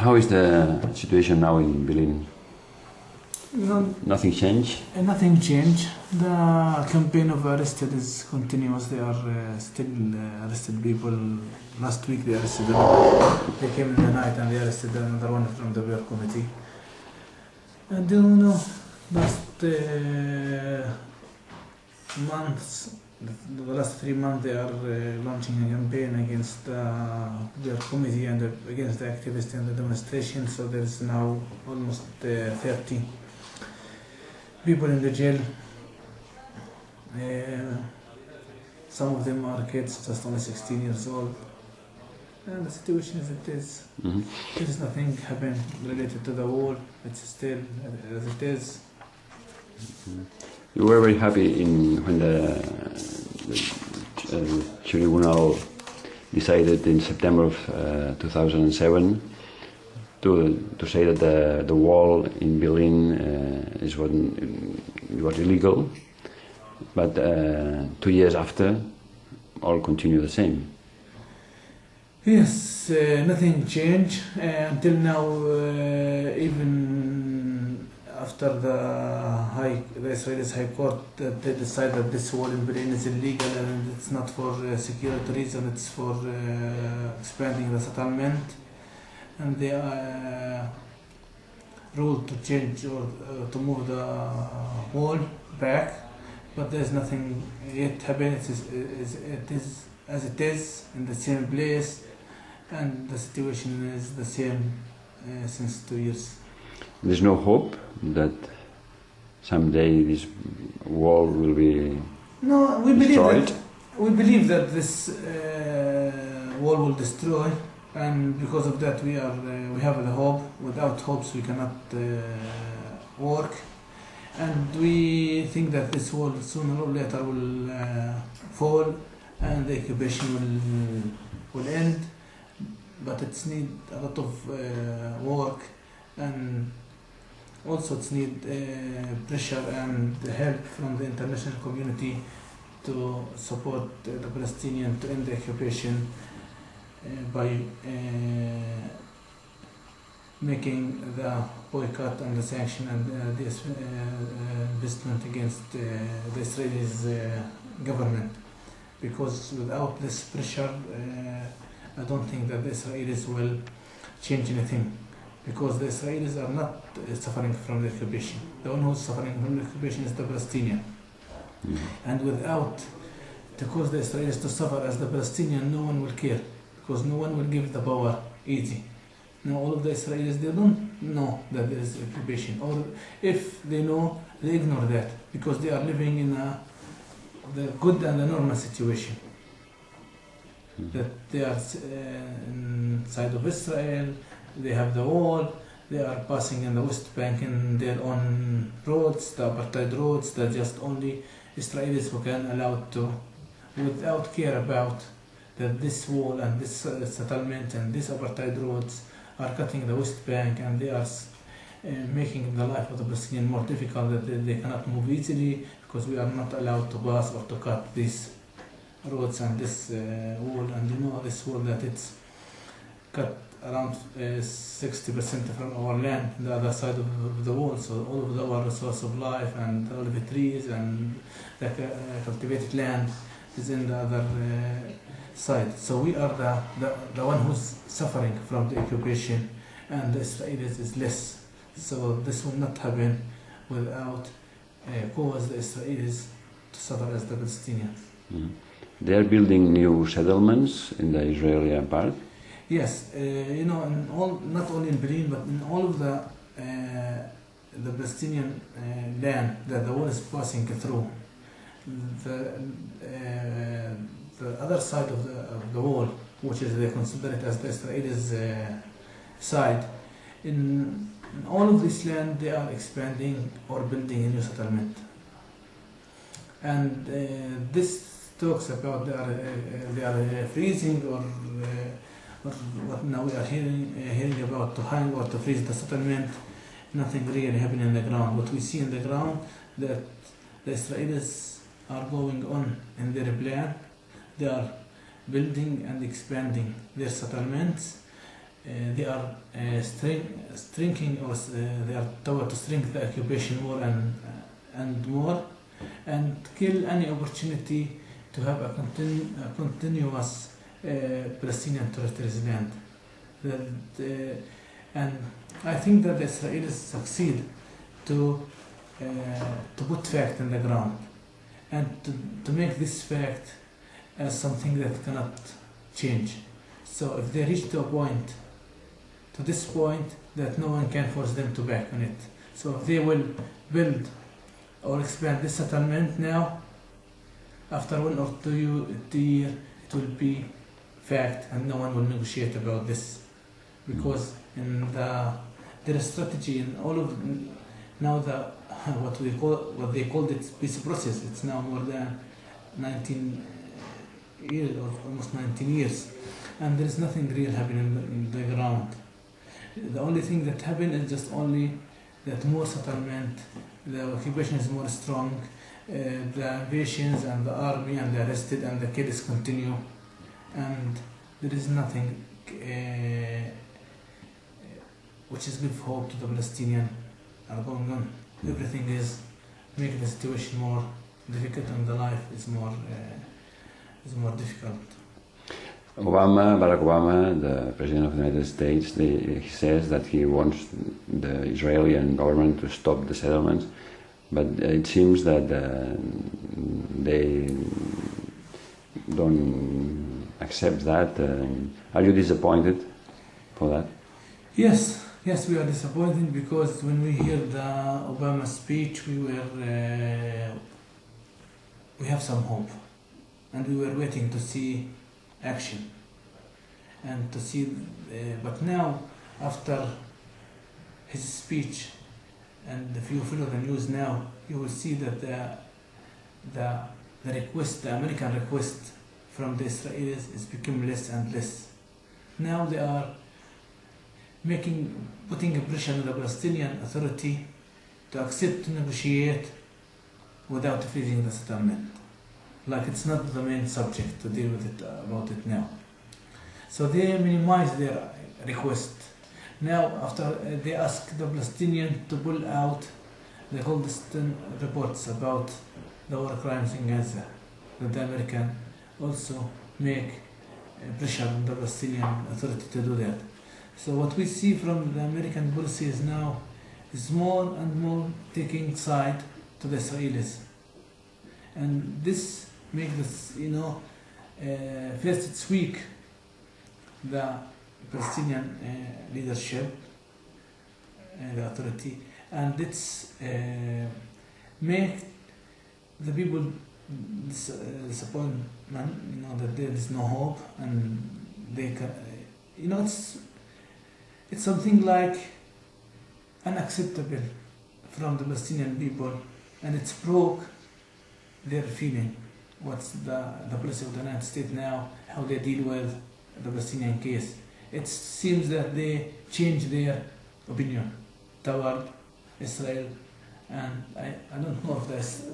how is the situation now in Bil'in? No, Nothing changed? nothing changed. The campaign of arrested is continuous. They are still arrested people. Last week they arrested them. They came in the night and they arrested another one from the Bear Committee. And you know, last months, the last 3 months, they are launching a campaign against the Bear Committee and against the activists and the demonstration. So there is now almost 30 people in the jail. Some of them are kids, just only 16 years old. And the situation as it is. Mm-hmm. There is nothing happened related to the war. It's still as it is. Mm-hmm. You were very happy when the tribunal decided in September of 2007 to say that the wall in Bil'in was illegal, but 2 years after, all continue the same. Yes, nothing changed until now. Even after the Israeli High Court, they decided that this wall in Bil'in is illegal and it's not for security reason. It's for expanding the settlement. And they ruled to change or to move the wall back, but there's nothing yet happened. It is as it is in the same place, and the situation is the same since 2 years. There's no hope that someday this wall will be destroyed? We believe that this wall will destroy. And because of that, we have the hope. Without hopes, we cannot work. And we think that this wall sooner or later will fall, and the occupation will end. But it's need a lot of work, and also it's need pressure and help from the international community to support the Palestinians to end the occupation. By making the boycott and the sanction and the investment against the Israeli government, because without this pressure, I don't think that the Israelis will change anything, because the Israelis are not suffering from the occupation. The one who's suffering from the occupation is the Palestinian. Mm-hmm. And without to cause the Israelis to suffer as the Palestinian, no one will care. Because no one will give the power easy. Now all of the Israelis, they don't know that there is occupation, or if they know, they ignore that, because they are living in the good and the normal situation. Mm-hmm. That they are inside of Israel, they have the wall, they are passing in the West Bank in their own roads, the apartheid roads, that just only Israelis who can allow to, without care about that this wall and this settlement and these apartheid roads are cutting the West Bank, and they are making the life of the Palestinians more difficult, that they cannot move easily, because we are not allowed to pass or to cut these roads and this wall. And you know this wall that it's cut around 60% from our land, the other side of the wall, so all of our resource of life and all of the trees and the cultivated land is in the other side. So we are the one who's suffering from the occupation, and the Israelis is less. So this will not happen without cause the Israelis to suffer as the Palestinians. Mm-hmm. They are building new settlements in the Israeli part. Yes, you know, in all, not only in Bil'in, but in all of the Palestinian land that the wall is passing through. The other side of the wall, which is they consider it as the Israelis' side, in all of this land they are expanding or building a new settlement, and this talks about they are freezing or what now we are hearing about to hang or to freeze the settlement. Nothing really happening on the ground. What we see on the ground, that the Israelis are going on in their plan. They are building and expanding their settlements they are strengthening, or they are toward to strengthen the occupation more and more, and kill any opportunity to have a continuous Palestinian territories land. And I think that the Israelis succeed to put fact in the ground, and to make this fact as something that cannot change. So if they reach to a point, to this point, that no one can force them to back on it. So if they will build or expand this settlement now, after 1 or 2 years, it will be fact, and no one will negotiate about this, because in their strategy in all of now what they called it peace process, it's now more than 19 years or almost 19 years, and there is nothing real happening in the ground. The only thing that happened is just only that more settlement, the occupation is more strong, the invasions and the army and the arrested and the killings continue, and there is nothing which is give hope to the Palestinian are going on. Everything is making the situation more difficult, and the life is more difficult. Barack Obama, the President of the United States, he says that he wants the Israeli government to stop the settlements, but it seems that they don't accept that. Are you disappointed for that? Yes, we are disappointed, because when we hear the Obama speech, we have some hope, and we were waiting to see action and to see, but now after his speech, and if you follow the news now, you will see that the American request from the Israelis is becoming less and less. Now they are putting a pressure on the Palestinian Authority to accept to negotiate without freezing the settlement. Like it's not the main subject to deal with it about it now. So they minimize their request. Now after they ask the Palestinian to pull out the Goldstein reports about the war crimes in Gaza, that the American also make pressure on the Palestinian Authority to do that. So what we see from the American policy is now is more and more taking side to the Israelis, and this makes this, first it's weak the Palestinian leadership, the authority, and it's make the people disappointment, that there is no hope, and they can, it's something like unacceptable from the Palestinian people, and it's broke their feeling. What's the policy of the United States now, how they deal with the Palestinian case. It seems that they changed their opinion toward Israel, and I don't know if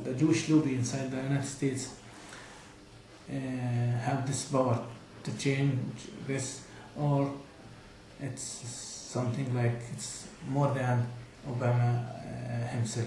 the Jewish lobby inside the United States have this power to change this, or it's something like it's more than Obama himself.